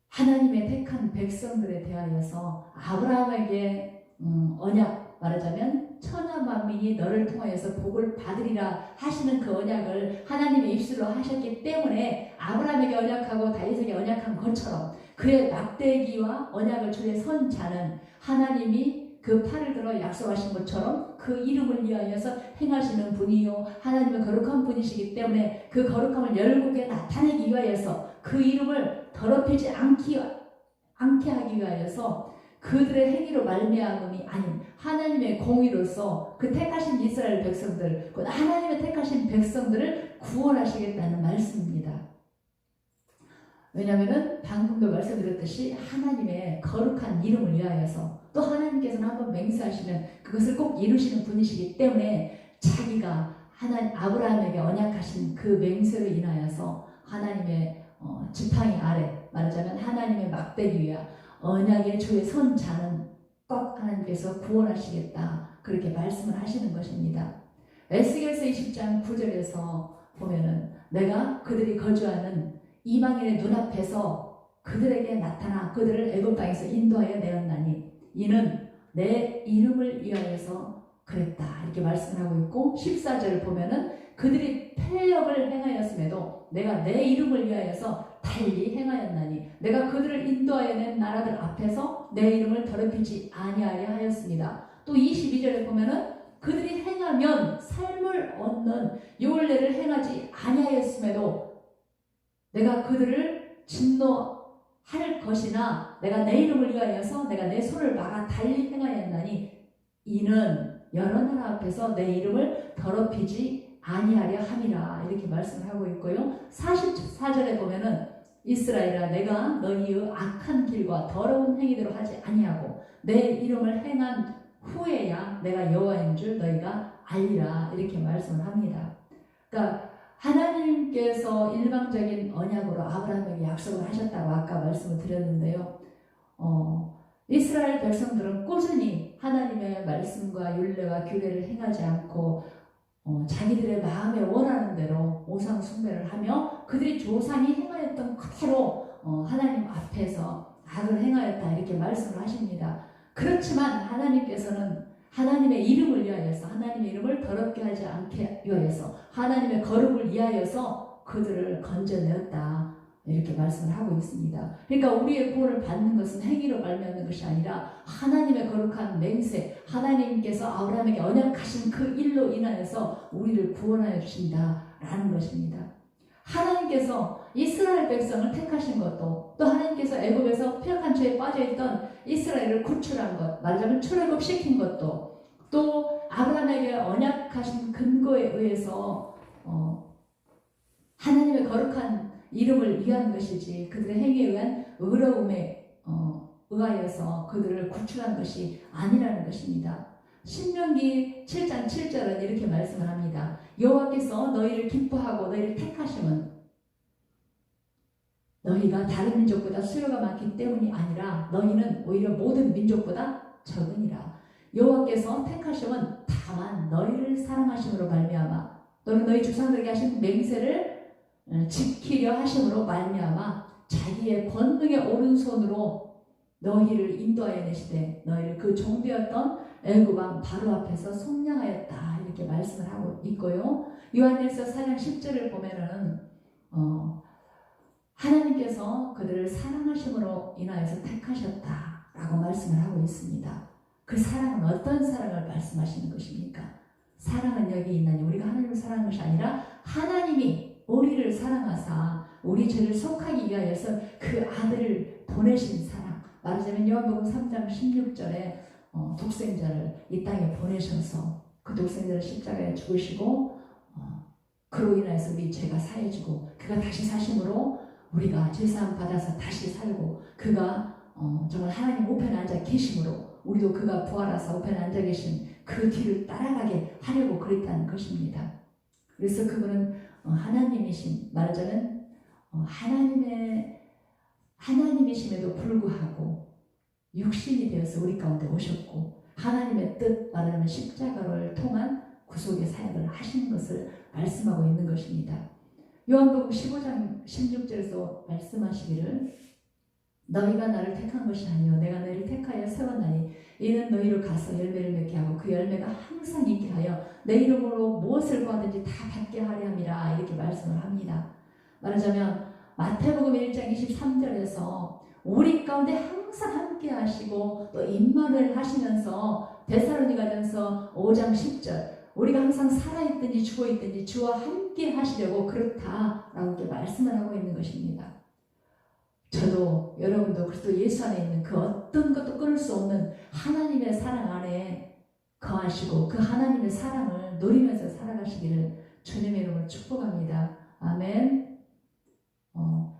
하나님의 택한 백성들에 대하여서 아브라함에게 언약, 말하자면 천하 만민이 너를 통하여서 복을 받으리라 하시는 그 언약을 하나님의 입술로 하셨기 때문에 아브라함에게 언약하고 다윗에게 언약한 것처럼 그의 막대기와 언약을 주에 선 자는 하나님이 그 팔을 들어 약속하신 것처럼 그 이름을 위하여서 행하시는 분이요 하나님은 거룩한 분이시기 때문에 그 거룩함을 열국에 나타내기 위하여서 그 이름을 더럽히지 않게 하기 위하여서 그들의 행위로 말미암음이 아닌 하나님의 공의로서 그 택하신 이스라엘 백성들, 곧 하나님의 택하신 백성들을 구원하시겠다는 말씀입니다. 왜냐하면 방금도 말씀드렸듯이 하나님의 거룩한 이름을 위하여서 또 하나님께서는 한번 맹세하시면 그것을 꼭 이루시는 분이시기 때문에 자기가 아브라함에게 언약하신 그 맹세로 인하여서 하나님의 지팡이 아래, 말하자면 하나님의 막대기 위에 언약의 주에 선 자는 꼭 하나님께서 구원하시겠다, 그렇게 말씀을 하시는 것입니다. 에스겔서 20장 9절에서 보면은 내가 그들이 거주하는 이방인의 눈앞에서 그들에게 나타나 그들을 애굽 땅에서 인도하여 내었나니 이는 내 이름을 위하여서 그랬다, 이렇게 말씀을 하고 있고, 14절을 보면은 그들이 패역을 행하였음에도 내가 내 이름을 위하여서 달리 행하였나니 내가 그들을 인도하여 낸 나라들 앞에서 내 이름을 더럽히지 아니하여 하였습니다. 또 22절에 보면은 그들이 행하면 삶을 얻는 율례를 행하지 아니하였음에도 내가 그들을 진노할 것이나 내가 내 이름을 위하여서 내가 내 손을 막아 달리 행하였나니 이는 여러 나라 앞에서 내 이름을 더럽히지 아니하려 함이라 이렇게 말씀을 하고 있고요. 44절에 보면은 이스라엘아 내가 너희의 악한 길과 더러운 행위대로 하지 아니하고 내 이름을 행한 후에야 내가 여호와인 줄 너희가 알리라 이렇게 말씀을 합니다. 그러니까 하나님께서 일방적인 언약으로 아브라함에게 약속을 하셨다고 아까 말씀을 드렸는데요. 이스라엘 백성들은 꾸준히 하나님의 말씀과 율례와 규례를 행하지 않고 자기들의 마음에 원하는 대로 우상 숭배를 하며 그들이 조상이 행하였던 그대로 하나님 앞에서 악을 행하였다 이렇게 말씀을 하십니다. 그렇지만 하나님께서는 하나님의 이름을 위하여서 하나님의 이름을 더럽게 하지 않게 위하여서 하나님의 거룩을 위하여서 그들을 건져내었다 이렇게 말씀을 하고 있습니다. 그러니까 우리의 구원을 받는 것은 행위로 말미암는 것이 아니라 하나님의 거룩한 맹세, 하나님께서 아브라함에게 언약하신 그 일로 인하여서 우리를 구원하여 주신다라는 것입니다. 하나님께서 이스라엘 백성을 택하신 것도 또 하나님께서 애굽에서 폐역한 죄에 빠져있던 이스라엘을 구출한 것, 말하자면 출애굽시킨 것도 또 아브라함에게 언약하신 근거에 의해서 하나님의 거룩한 이름을 위한 것이지 그들의 행위에 의한 의로움에 의하여서 그들을 구출한 것이 아니라는 것입니다. 신명기 7장 7절은 이렇게 말씀을 합니다. 여호와께서 너희를 기뻐하고 너희를 택하심은 너희가 다른 민족보다 수요가 많기 때문이 아니라 너희는 오히려 모든 민족보다 적으니라. 여호와께서 택하심은 다만 너희를 사랑하심으로 말미암아 또는 너희 조상들에게 하신 맹세를 지키려 하심으로 말미암아 자기의 권능의 오른손으로 너희를 인도하여 내시되 너희를 그 종되었던 애굽 왕 바로 앞에서 속량하였다 이렇게 말씀을 하고 있고요. 요한일서 4장 10절을 보면은 하나님께서 그들을 사랑하심으로 인하여서 택하셨다라고 말씀을 하고 있습니다. 그 사랑은 어떤 사랑을 말씀하시는 것입니까? 사랑은 여기 있나니 우리가 하나님을 사랑하는 것이 아니라 하나님이 우리를 사랑하사 우리 죄를 속하기 위하여서 그 아들을 보내신 사랑, 말하자면 요한복음 3장 16절에 독생자를 이 땅에 보내셔서 그 독생자를 십자가에 죽으시고 그로 인하여서 우리 죄가 사해지고 그가 다시 사심으로 우리가 죄사함 받아서 다시 살고 그가 정말 하나님 우편에 앉아 계심으로 우리도 그가 부활하사 우편에 앉아 계신 그 뒤를 따라가게 하려고 그랬다는 것입니다. 그래서 그분은 하나님이신, 말하자면 하나님이심에도 불구하고 육신이 되어서 우리 가운데 오셨고 하나님의 뜻, 말하자면 십자가를 통한 구속의 사역을 하시는 것을 말씀하고 있는 것입니다. 요한복음 15장 16절에서 말씀하시기를 너희가 나를 택한 것이 아니요 내가 너희를 택하여 세웠나니 이는 너희를 가서 열매를 맺게 하고 그 열매가 항상 있게 하여 내 이름으로 무엇을 구하든지 다 받게 하려 함이라 이렇게 말씀을 합니다. 말하자면 마태복음 1장 23절에서 우리 가운데 항상 함께 하시고 또 임마누엘 하시면서 데살로니가전서 5장 10절 우리가 항상 살아있든지 죽어있든지 주와 함께 하시려고 그렇다라고 이렇게 말씀을 하고 있는 것입니다. 저도 여러분도 그리스도 예수 안에 있는 그 어떤 것도 끊을 수 없는 하나님의 사랑 안에 거하시고 그 하나님의 사랑을 누리면서 살아가시기를 주님의 이름으로 축복합니다. 아멘.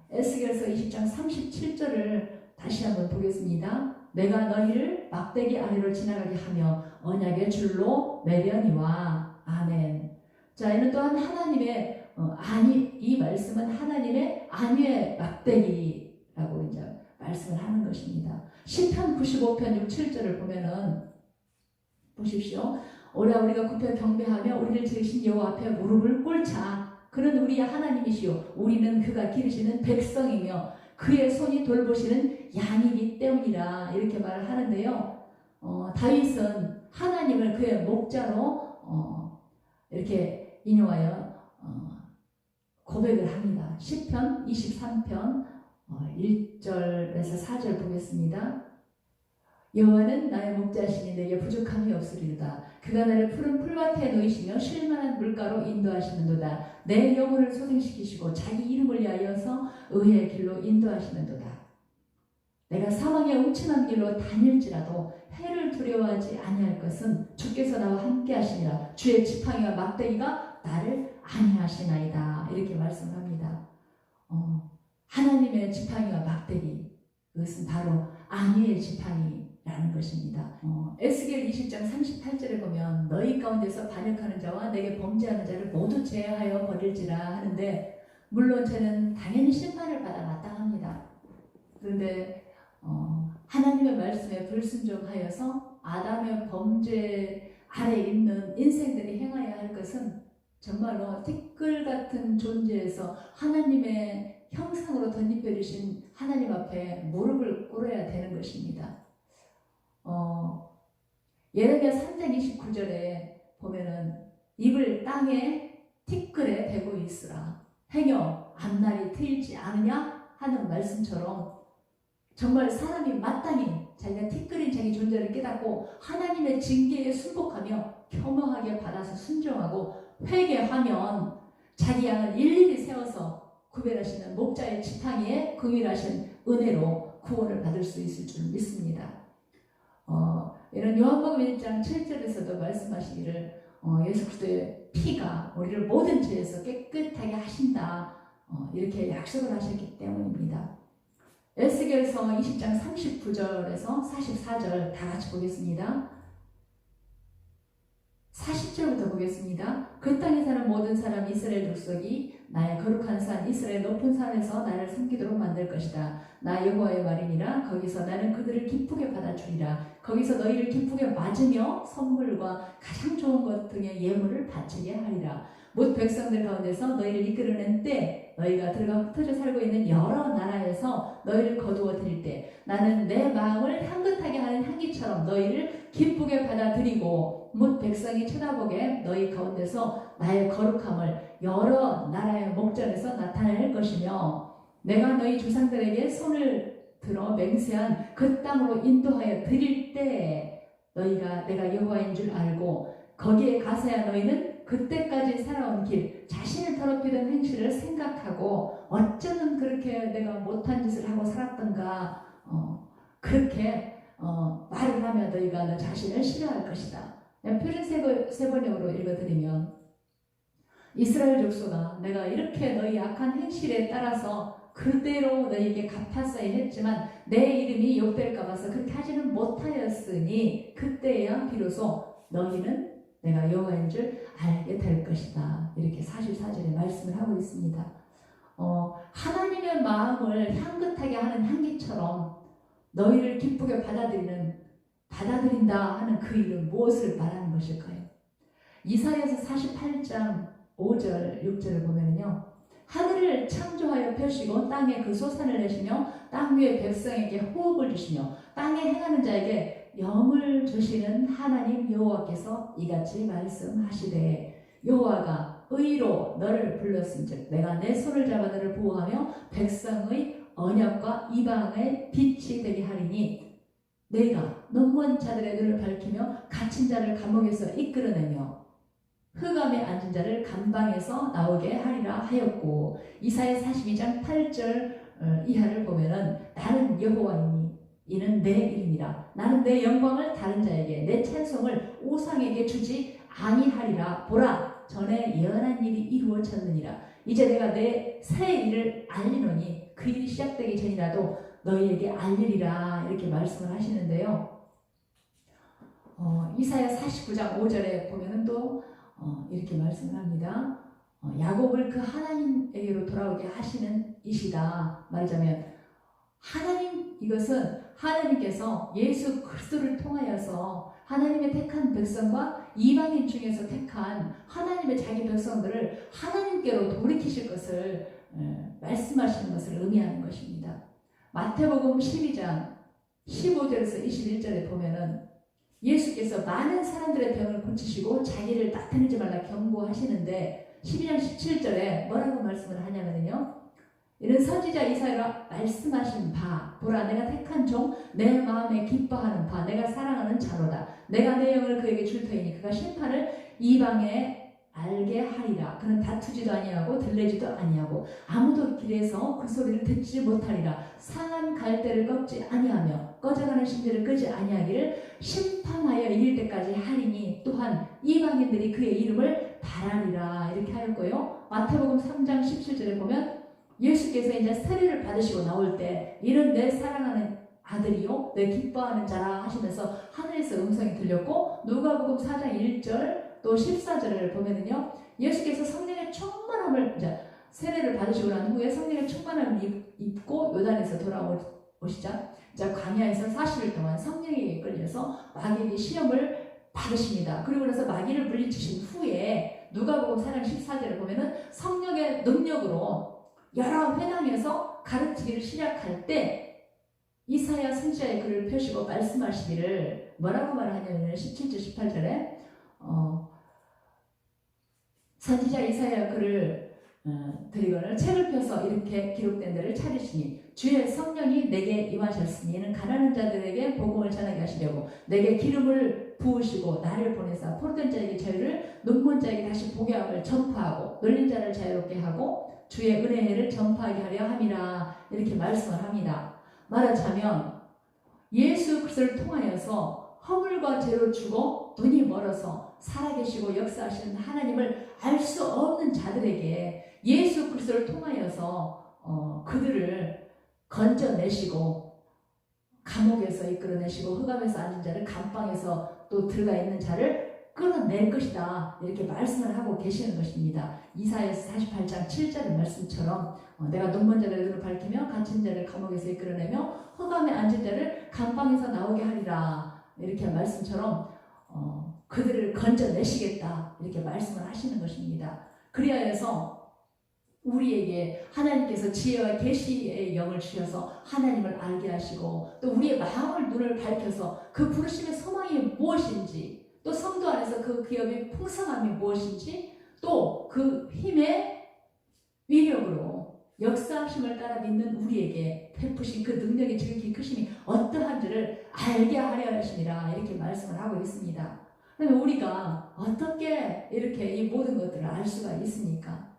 에스겔서 20장 37절을 다시 한번 보겠습니다. 내가 너희를 막대기 아래로 지나가게 하며 언약의 줄로 매려니와. 아멘. 자, 이는 또한 하나님의 이 말씀은 하나님의 안위의 막대기라고 이제 말씀을 하는 것입니다. 시편 95편 6, 7절을 보면은 보십시오. 오라 우리가 굽혀 경배하며 우리를 지으신 여호와 앞에 무릎을 꿇자. 그는 우리의 하나님이시요 우리는 그가 기르시는 백성이며 그의 손이 돌보시는 양이기 때문이라 이렇게 말을 하는데요. 다윗은 하나님을 그의 목자로 이렇게 인용하여 고백을 합니다. 시편 23편 1절에서 4절 보겠습니다. 여호와는 나의 목자시니 내게 부족함이 없으리로다. 그가 나를 푸른 풀밭에 놓이시며 쉴만한 물가로 인도하시는도다. 내 영혼을 소생시키시고 자기 이름을 위하여서 의의 길로 인도하시는도다. 내가 사망의 음침한 길로 다닐지라도 해를 두려워하지 아니할 것은 주께서 나와 함께 하시니라. 주의 지팡이와 막대기가 나를 안위하시나이다. 이렇게 말씀합니다. 하나님의 지팡이와 막대기, 그것은 바로 안위의 지팡이라는 것입니다. 에스겔 20장 38절에 보면 너희 가운데서 반역하는 자와 내게 범죄하는 자를 모두 제하여 버릴지라 하는데, 물론 저는 당연히 심판을 받아 마땅합니다. 그런데 하나님의 말씀에 불순종하여서 아담의 범죄 아래 있는 인생들이 행하여야 할 것은 정말로 티끌 같은 존재에서 하나님의 형상으로 덧입혀 주신 하나님 앞에 무릎을 꿇어야 되는 것입니다. 예레미야 3장 29절에 보면은 입을 땅에 티끌에 대고 있으라. 행여 앞날이 트이지 않으냐 하는 말씀처럼 정말 사람이 마땅히 자기가 티끌인 자기 존재를 깨닫고 하나님의 징계에 순복하며 겸허하게 받아서 순종하고 회개하면 자기 양을 일일이 세워서 구별하시는 목자의 지팡이에 긍휼하신 은혜로 구원을 받을 수 있을 줄 믿습니다. 이런 요한복음 1장 7절에서도 말씀하시기를 예수 그리스도의 피가 우리를 모든 죄에서 깨끗하게 하신다, 이렇게 약속을 하셨기 때문입니다. 에스겔서 20장 39절에서 44절 다 같이 보겠습니다. 40절부터 보겠습니다. 그 땅에 사는 모든 사람 이스라엘 족속이 나의 거룩한 산 이스라엘 높은 산에서 나를 섬기도록 만들 것이다. 나 여호와의 말이니라. 거기서 나는 그들을 기쁘게 받아주리라. 거기서 너희를 기쁘게 맞으며 선물과 가장 좋은 것 등의 예물을 바치게 하리라. 못 백성들 가운데서 너희를 이끌어낸 때 너희가 들어가 흩어져 살고 있는 여러 나라에서 너희를 거두어 드릴 때 나는 내 마음을 향긋하게 하는 향기처럼 너희를 기쁘게 받아들이고 못 백성이 쳐다보게 너희 가운데서 나의 거룩함을 여러 나라의 목전에서 나타낼 것이며, 내가 너희 조상들에게 손을 들어 맹세한 그 땅으로 인도하여 드릴 때 너희가 내가 여호와인 줄 알고 거기에 가서야 너희는 그때까지 살아온 길, 자신을 더럽히던 행실을 생각하고 어쩌면 그렇게 내가 못한 짓을 하고 살았던가 그렇게 말을 하며 너희가 너 자신을 싫어할 것이다. 표준 세 번역으로 읽어드리면, 이스라엘 족속아, 내가 이렇게 너희 악한 행실에 따라서 그대로 너희에게 갚았어야 했지만 내 이름이 욕될까 봐서 그렇게 하지는 못하였으니 그때야 비로소 너희는 내가 여호와인 줄 알게 될 것이다. 이렇게 44절에 말씀을 하고 있습니다. 하나님의 마음을 향긋하게 하는 향기처럼 너희를 기쁘게 받아들인다 하는 그 일은 무엇을 말하는 것일까요? 이사야서 48장 5절 6절을 보면요, 하늘을 창조하여 펴시고 땅에 그 소산을 내시며 땅 위의 백성에게 호흡을 주시며 땅에 행하는 자에게 영을 주시는 하나님 여호와께서 이같이 말씀하시되, 여호와가 의로 너를 불렀은즉 내가 내 손을 잡아 너를 보호하며 백성의 언약과 이방의 빛이 되게 하리니 내가 넘어온 자들의 눈을 밝히며 갇힌 자를 감옥에서 이끌어내며 흑암에 앉은 자를 감방에서 나오게 하리라 하였고, 이사야 42장 8절 이하를 보면은 나는 여호와이니 이는 내 이름이라. 나는 내 영광을 다른 자에게 내 찬송을 우상에게 주지 아니하리라. 보라, 전에 예언한 일이 이루어졌느니라. 이제 내가 내 새 일을 알리노니 그 일이 시작되기 전이라도 너희에게 알리리라. 이렇게 말씀을 하시는데요. 이사야 49장 5절에 보면은 또 이렇게 말씀을 합니다. 야곱을 그 하나님에게로 돌아오게 하시는 이시다. 말하자면 이것은 하나님께서 예수 그리스도를 통하여서 하나님의 택한 백성과 이방인 중에서 택한 하나님의 자기 백성들을 하나님께로 돌이키실 것을 말씀하시는 것을 의미하는 것입니다. 마태복음 12장 15절에서 21절에 보면은 예수께서 많은 사람들의 병을 고치시고 자기를 나타내지 말라 경고하시는데 12장 17절에 뭐라고 말씀을 하냐면요. 이는 선지자 이사야가 말씀하신 바 보라 내가 택한 종 내 마음에 기뻐하는 바 내가 사랑하는 자로다. 내가 내 영을 그에게 줄 터이니 그가 심판을 이방에 알게 하리라. 그는 다투지도 아니하고 들레지도 아니하고 아무도 길에서 그 소리를 듣지 못하리라. 상한 갈대를 꺾지 아니하며 꺼져가는 심지를 끄지 아니하기를 심판하여 이길 때까지 하리니 또한 이방인들이 그의 이름을 바라리라. 이렇게 하였고요. 마태복음 3장 17절에 보면 예수께서 이제 세례를 받으시고 나올 때 이는 내 사랑하는 아들이요 내 기뻐하는 자라 하시면서 하늘에서 음성이 들렸고 누가복음 4장 1절 또 14절을 보면은요 예수께서 성령의 충만함을 이제 세례를 받으시고 난 후에 성령의 충만함을 입고 요단에서 돌아오시자 이제 광야에서 40일 동안 성령에게 이끌려서 마귀에게 시험을 받으십니다. 그리고 나서 마귀를 물리치신 후에 누가복음 4장 14절을 보면은 성령의 능력으로 여러 회당에서 가르치기를 시작할 때 이사야 선지자의 글을 펴시고 말씀하시기를 뭐라고 말하냐면 17절 18절에 선지자 이사야 글을 드리거늘 책을 펴서 이렇게 기록된 데를 찾으시니 주의 성령이 내게 임하셨으니 이는 가난한 자들에게 복음을 전하게 하시려고 내게 기름을 부으시고 나를 보내사 포로된 자에게 자유를 눈먼 자에게 다시 보게 함을 전파하고 놀린 자를 자유롭게 하고 주의 은혜를 전파하게 하려 함이라. 이렇게 말씀을 합니다. 말하자면 예수 그리스도를 통하여서 허물과 죄로 죽어 눈이 멀어서 살아계시고 역사하시는 하나님을 알 수 없는 자들에게 예수 그리스도를 통하여서 그들을 건져내시고 감옥에서 이끌어내시고 흑암에서 앉은 자를 감방에서 또 들어가 있는 자를 끌어낼 것이다. 이렇게 말씀을 하고 계시는 것입니다. 이사야서 48장 7절의 말씀처럼 내가 눈먼 자를 눈을 밝히며 갇힌 자를 감옥에서 이끌어내며 흑암에 앉은 자를 감방에서 나오게 하리라. 이렇게 말씀처럼 그들을 건져내시겠다. 이렇게 말씀을 하시는 것입니다. 그리하여서 우리에게 하나님께서 지혜와 계시의 영을 주셔서 하나님을 알게 하시고 또 우리의 마음을 눈을 밝혀서 그 부르심의 소망이 무엇인지 또 성도 안에서 그 기업의 풍성함이 무엇인지 또 그 힘의 위력으로 역사하심을 따라 믿는 우리에게 베푸신 그 능력의 지극히 크심이 어떠한지를 알게 하려 하시니라. 이렇게 말씀을 하고 있습니다. 그러면 우리가 어떻게 이렇게 이 모든 것들을 알 수가 있습니까?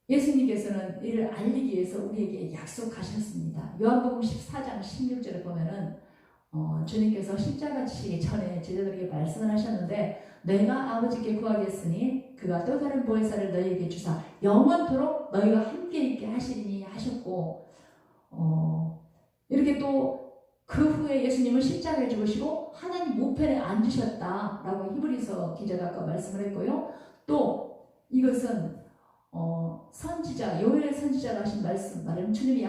예수님께서는 이를 알리기 위해서 우리에게 약속하셨습니다. 요한복음 14장 16절에 보면은 주님께서 십자가 지시기 전에 제자들에게 말씀을 하셨는데 내가 아버지께 구하겠으니 그가 또 다른 보혜사를 너희에게 주사 영원토록 너희와 함께 있게 하시리니 하셨고 이렇게 또 그 후에 예수님은 십자가에 죽으시고 하나님 우편에 앉으셨다라고 히브리서 기자가 아까 말씀을 했고요. 또 이것은 선지자 요엘 선지자가 하신 말씀 주님이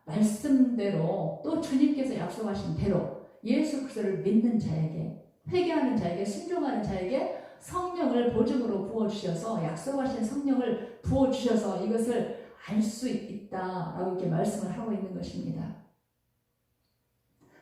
말씀대로 또 주님께서 약속하신 대로 예수 그리스도를 믿는 자에게 회개하는 자에게 순종하는 자에게 성령을 보증으로 부어주셔서 약속하신 성령을 부어주셔서 이것을 알 수 있다라고 이렇게 말씀을 하고 있는 것입니다.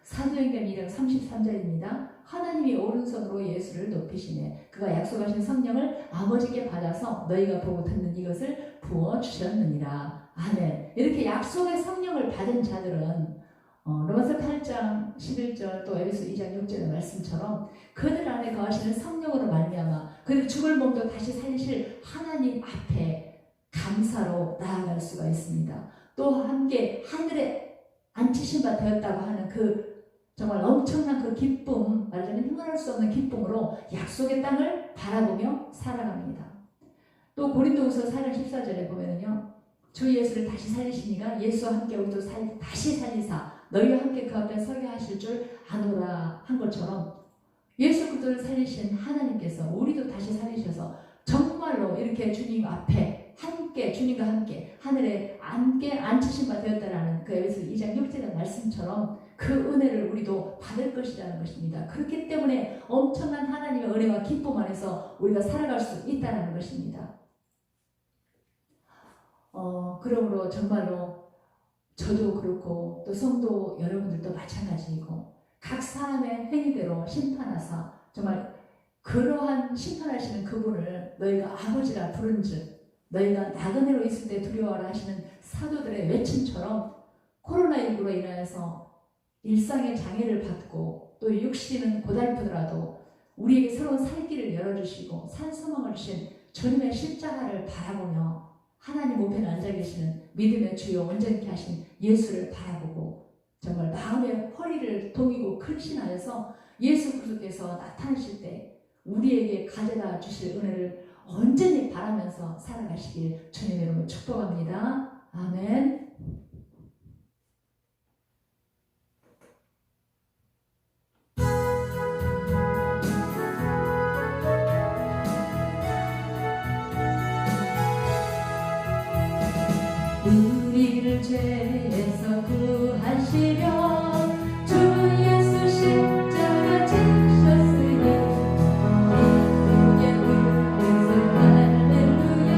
사도행전 2장 33절입니다. 하나님이 오른손으로 예수를 높이시네 그가 약속하신 성령을 아버지께 받아서 너희가 보고 듣는 이것을 부어주셨느니라. 아멘. 이렇게 약속의 성령을 받은 자들은 로마서 8장 11절 또 에베소 2장 6절의 말씀처럼 그들 안에 거하시는 성령으로 말미암아 그들 죽을 몸도 다시 살리실 하나님 앞에 감사로 나아갈 수가 있습니다. 또 함께 하늘에 앉히신 바 되었다고 하는 그 정말 엄청난 그 기쁨, 말하자면 힘을 수 없는 기쁨으로 약속의 땅을 바라보며 살아갑니다. 또 고린도후서 4장 14절에 보면은요, 주 예수를 다시 살리시니가 예수와 함께 우리도 다시 살리사 너희와 함께 그 앞에 서게 하실 줄 아노라 한 것처럼 예수 그리스도를 살리신 하나님께서 우리도 다시 살리셔서 정말로 이렇게 주님 앞에 함께 주님과 함께 하늘에 함께 앉히신 바 되었다라는 그 에베소 2장 6절의 말씀처럼 그 은혜를 우리도 받을 것이라는 것입니다. 그렇기 때문에 엄청난 하나님의 은혜와 기쁨 안에서 우리가 살아갈 수 있다는 것입니다. 그러므로 정말로 저도 그렇고 또 성도 여러분들도 마찬가지이고 각 사람의 행위대로 심판하사 정말 그러한 심판하시는 그분을 너희가 아버지라 부른즉 너희가 나그네로 있을 때 두려워하라 하시는 사도들의 외침처럼 코로나19로 인하여서 일상의 장애를 받고 또 육신은 고달프더라도 우리에게 새로운 살 길을 열어주시고 산소망을 주신 주님의 십자가를 바라보며 하나님 우편에 앉아 계시는 믿음의 주여 온전케 하신 예수를 바라보고 정말 마음의 허리를 동이고 근신하여서 예수 그리스도께서 나타나실 때 우리에게 가져다 주실 은혜를 온전히 바라면서 살아가시길 주님의 이름으로 축복합니다. 아멘. 우리를 죄에서 구하시려 주 예수 십자가 지셨으니 기쁘게 울면서 할렐루야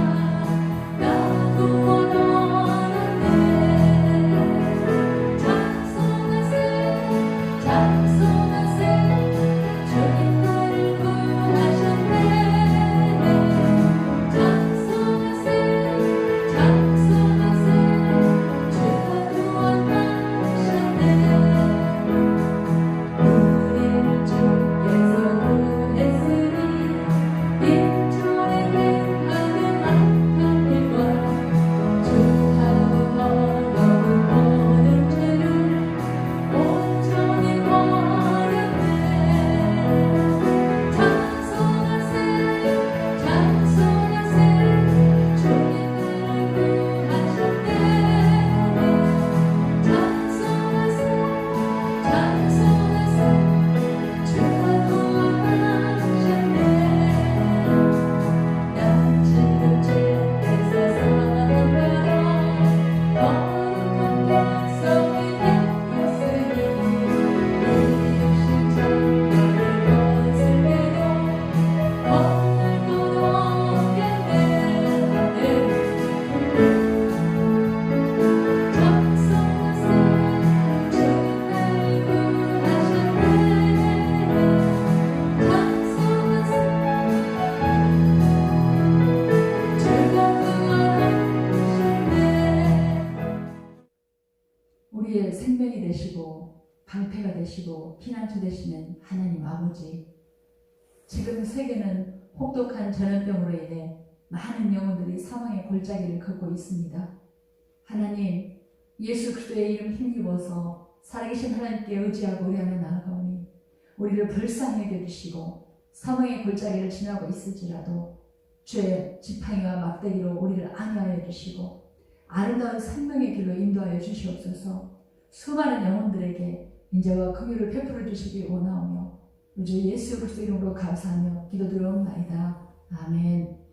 나도 원하는데 찬송하세 찬송하세 주님 나를 구하셨네 찬송하세 찬송하세 주가 구원하셨네 우리를 주께서 구했으니 빈천에 행하는 악한 일과 주하고 더러운 모든 죄를 온전히 버렸네 찬송하세 찬송하세 주님 나를 구하셨네 찬송하세 찬송하세 주가 구원하셨네 나 지금 주께서 사랑하러 거룩한 백성이 되었으니 내 육신 장래를 벗을게도 오늘도 없겠네 찬송하세 주님 나를 구하셨네 찬송하세 주가 구원하셨네 우리의 생명이 되시고 방패가 되시고 피난처 되시는 하나님 아버지 지금 세계는 혹독한 전염병으로 인해 많은 영혼들이 사망의 골짜기를 걷고 있습니다. 하나님 예수 그리스도의 이름 힘입어서 살아계신 하나님께 의지하고 우리하며 나아가오니 우리를 불쌍히 여겨주시고 사망의 골짜기를 지나고 있을지라도 죄 지팡이와 막대기로 우리를 안위하여 주시고 아름다운 생명의 길로 인도하여 주시옵소서. 수많은 영혼들에게 인자와 긍휼을 베풀어 주시기 원하오며 우주 예수 그리스도 이름으로 감사하며 기도드리옵나이다. 아멘.